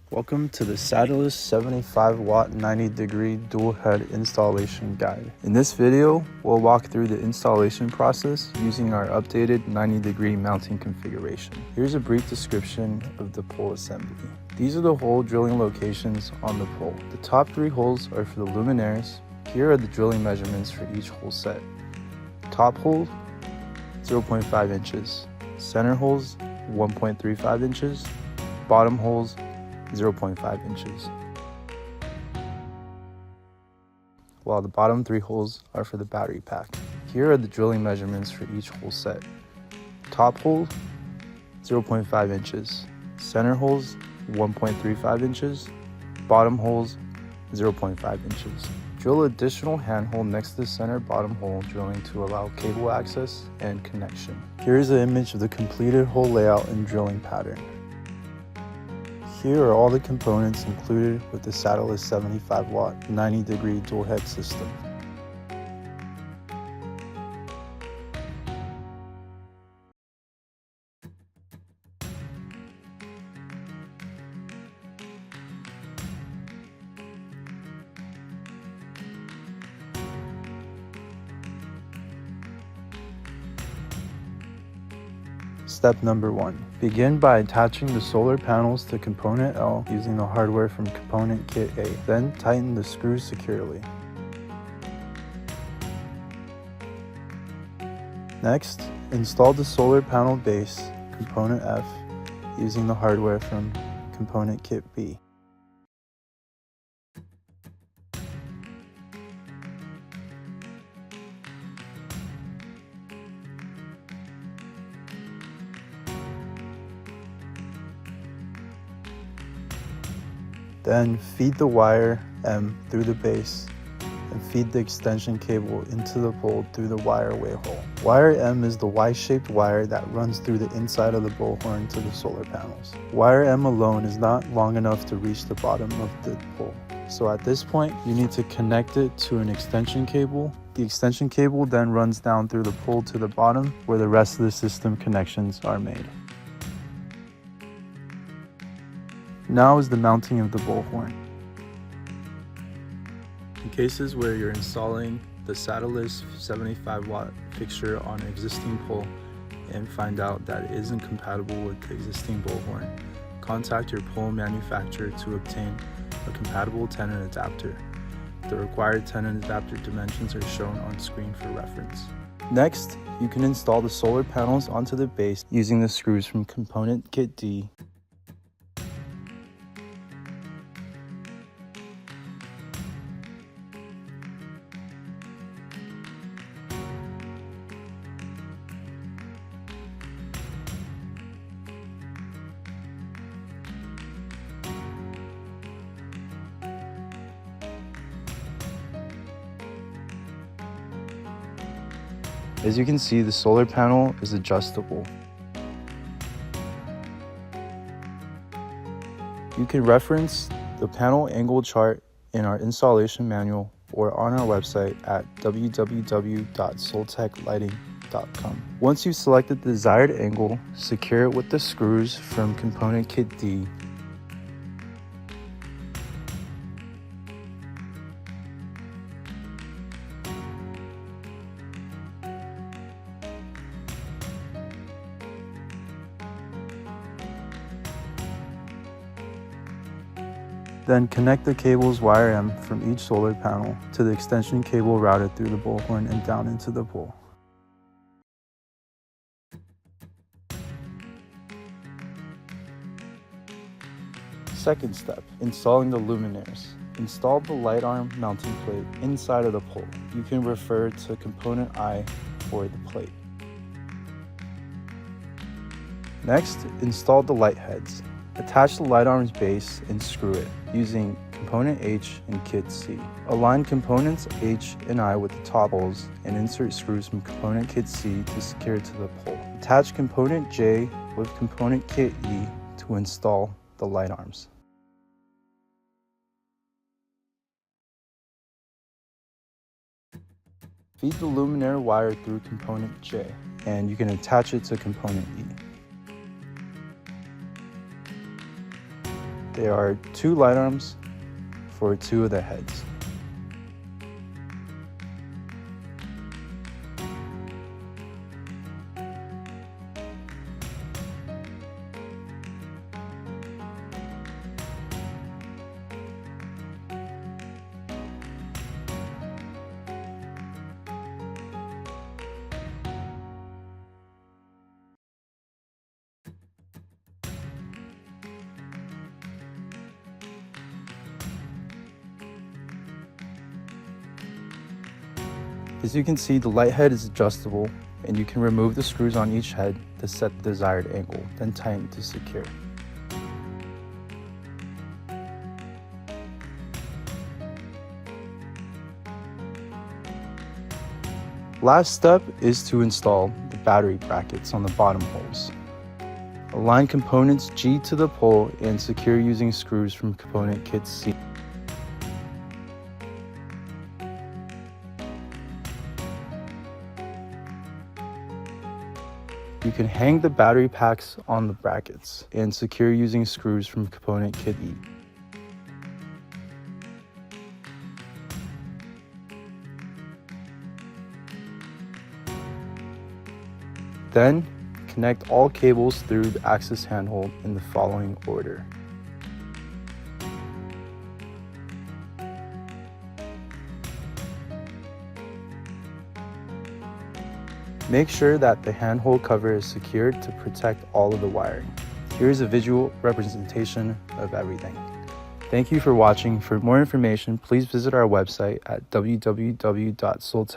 Welcome to the SATELIS 75W 90-degree dual head installation guide. In this video, we'll walk through the installation process using our updated 90-degree mounting configuration. Here's a brief description of the pole assembly. These are the hole drilling locations on the pole. The top 3 holes are for the luminaires. Here are the drilling measurements for each hole set. Top hole, 0.5 inches. Center holes, 1.35 inches. Bottom holes, 0.5 inches. While the bottom 3 holes are for the battery pack. Here are the drilling measurements for each hole set. Top hole, 0.5 inches. Center holes, 1.35 inches. Bottom holes, 0.5 inches. Drill additional handhole next to the center bottom hole drilling to allow cable access and connection. Here is an image of the completed hole layout and drilling pattern. Here are all the components included with the SATELIS 75W 90-degree dual head system. Step number 1. Begin by attaching the solar panels to component L using the hardware from component kit A. Then tighten the screws securely. Next, install the solar panel base, component F, using the hardware from component kit B. Then feed the wire M through the base and feed the extension cable into the pole through the wire way hole. Wire M is the Y-shaped wire that runs through the inside of the bullhorn to the solar panels. Wire M alone is not long enough to reach the bottom of the pole. So at this point, you need to connect it to an extension cable. The extension cable then runs down through the pole to the bottom where the rest of the system connections are made. Now is the mounting of the bullhorn. In cases where you're installing the SATELIS 75W fixture on an existing pole and find out that it isn't compatible with the existing bullhorn, contact your pole manufacturer to obtain a compatible tenon adapter. The required tenon adapter dimensions are shown on screen for reference. Next, you can install the solar panels onto the base using the screws from component kit D. As you can see, the solar panel is adjustable. You can reference the panel angle chart in our installation manual or on our website at www.soltechlighting.com. Once you've selected the desired angle, secure it with the screws from component kit D. Then connect the cable's wire M from each solar panel to the extension cable routed through the bullhorn and down into the pole. Second step, installing the luminaires. Install the light arm mounting plate inside of the pole. You can refer to component I for the plate. Next, install the light heads. Attach the light arm's base and screw it using component H and kit C. Align components H and I with the top holes and insert screws from component kit C to secure it to the pole. Attach component J with component kit E to install the light arms. Feed the luminaire wire through component J, and you can attach it to component E. There are 2 light arms for 2 of the heads. As you can see, the light head is adjustable, and you can remove the screws on each head to set the desired angle, then tighten to secure. Last step is to install the battery brackets on the bottom holes. Align components G to the pole and secure using screws from component kit C. You can hang the battery packs on the brackets and secure using screws from component kit E. Then, connect all cables through the access handhold in the following order. Make sure that the handhold cover is secured to protect all of the wiring. Here's a visual representation of everything. Thank you for watching. For more information, please visit our website at www.soultech.com.